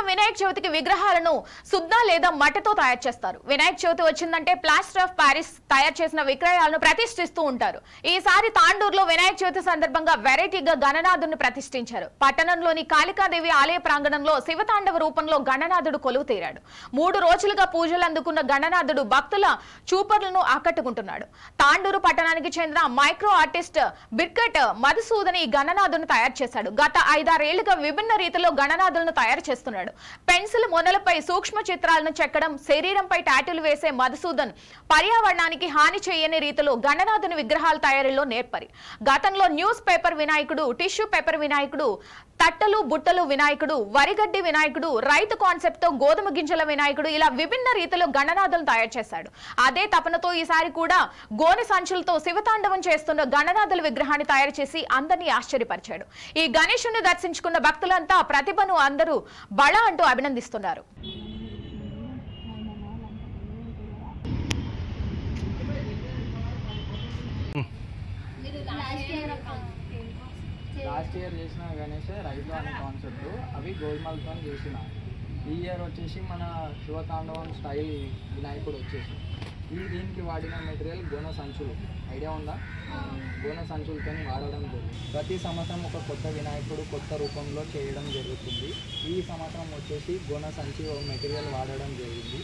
వినాయక చవితికి విగ్రహాలను సుద్ద లేదా మట్టితో తయారు చేస్తారు. వినాయక చవితి వచ్చిందంటే ప్లాస్టర్ ఆఫ్ ప్యారిస్ తయారు చేసిన విగ్రహాలను ప్రతిష్ఠిస్తూ ఉంటారు. ఈసారి తాండూరులో వినాయక చవితి సందర్భంగా వెరైటీగా గణనాథుడిని ప్రతిష్ఠించారు. పట్టణంలోని కాళికాదేవి ఆలయ ప్రాంగణంలో శివతాండవ రూపంలో గణనాథుడు కొలువు తీరాడు. 3 రోజులుగా పూజలు అందుకున్న గణనాథుడు భక్తుల చూపర్లను ఆకట్టుకుంటున్నాడు. తాండూరు పట్టణానికి చెందిన మైక్రో ఆర్టిస్ట్ బిర్కట్ మధుసూదన్ ఈ గణనాథుడిని తయారు చేశాడు. గత 5-6 ఏళ్లుగా విభిన్న రీతిలో గణనాథులను తయారు చేస్తున్నాడు. పెన్సిల్ మొనలపై సూక్ష్మ చిత్రాలను చెక్కడం, శరీరంపై టాటూలు వేసే మధుసూదన్ పర్యావరణానికి హాని చేయని రీతిలో గణనాథుని విగ్రహాల తయారీలో నేర్పరి. గతంలో న్యూస్ పేపర్ వినాయకుడు, టిష్యూ పేపర్ వినాయకుడు, తట్టలు బుట్టలు వినాయకుడు, వరిగడ్డి వినాయకుడు, రైతు కాన్సెప్ట్ తో గోధుమ గింజల వినాయకుడు ఇలా విభిన్న రీతిలో గణనాథులను తయారు చేశాడు. అదే తపనతో ఈసారి కూడా గోనె సంచులతో శివతాండవం చేస్తున్న గణనాథుల విగ్రహాన్ని తయారు చేసి అందరినీ ఆశ్చర్యపరిచాడు. ఈ గణేశుని దర్శించుకున్న భక్తులంతా ప్రతిభను అందరూ బళ అంటూ అభినందిస్తున్నారు. లాస్ట్ ఇయర్ చేసిన గణేష్ రైతు అనే కాన్సెప్ట్ అవి గోధుమలతో చేసిన. ఈ ఇయర్ వచ్చేసి మన శివతాండవం స్టైల్ వినాయకుడు వచ్చేసి దీనికి వాడిన మెటీరియల్ గోన సంచులు. ఐడియా ఉందా? గోన సంచులతో వాడడం జరుగుతుంది. ప్రతి సంవత్సరం ఒక కొత్త వినాయకుడు కొత్త రూపంలో చేయడం జరుగుతుంది. ఈ సంవత్సరం వచ్చేసి గోన సంచి మెటీరియల్ వాడడం జరిగింది.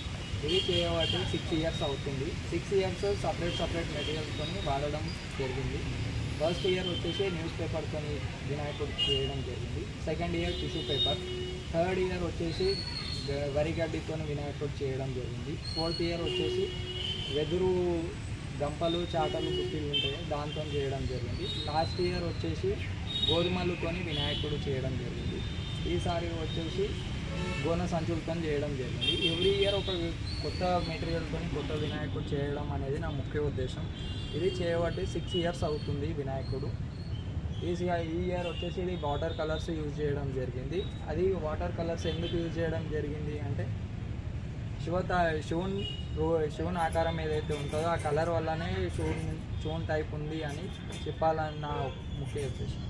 ఇది చేయబట్టి 6 ఇయర్స్ అవుతుంది. 6 ఇయర్స్ సపరేట్ మెటీరియల్తో వాడడం జరిగింది. ఫస్ట్ ఇయర్ వచ్చేసి న్యూస్ పేపర్తో వినాయకుడు చేయడం జరిగింది. Second year tissue paper. Third year వచ్చేసి వరిగడ్డితో వినాయకుడు చేయడం జరిగింది. ఫోర్త్ ఇయర్ వచ్చేసి వెదురు గంపలు, చాటలు, గుట్టిలు ఉంటాయి దాంతో చేయడం జరిగింది. లాస్ట్ ఇయర్ వచ్చేసి గోధుమలతో వినాయకుడు చేయడం జరిగింది. ఈసారి వచ్చేసి గోన సంచులతో చేయడం జరిగింది. ఎవ్రీ ఇయర్ ఒక కొత్త మెటీరియల్తో కొత్త వినాయకుడు చేయడం అనేది నా ముఖ్య ఉద్దేశం. ఇది చేయబట్టి 6 ఇయర్స్ అవుతుంది వినాయకుడు. ఈ ఇయర్ వచ్చేసి ఇది వాటర్ కలర్స్ యూజ్ చేయడం జరిగింది. అది వాటర్ కలర్స్ ఎందుకు యూజ్ చేయడం జరిగింది అంటే శివుని ఆకారం ఏదైతే ఉంటుందో ఆ కలర్ వల్లనే శివుని టైప్ ఉంది అని చెప్పాలన్న ముఖ్య ఉద్దేశం.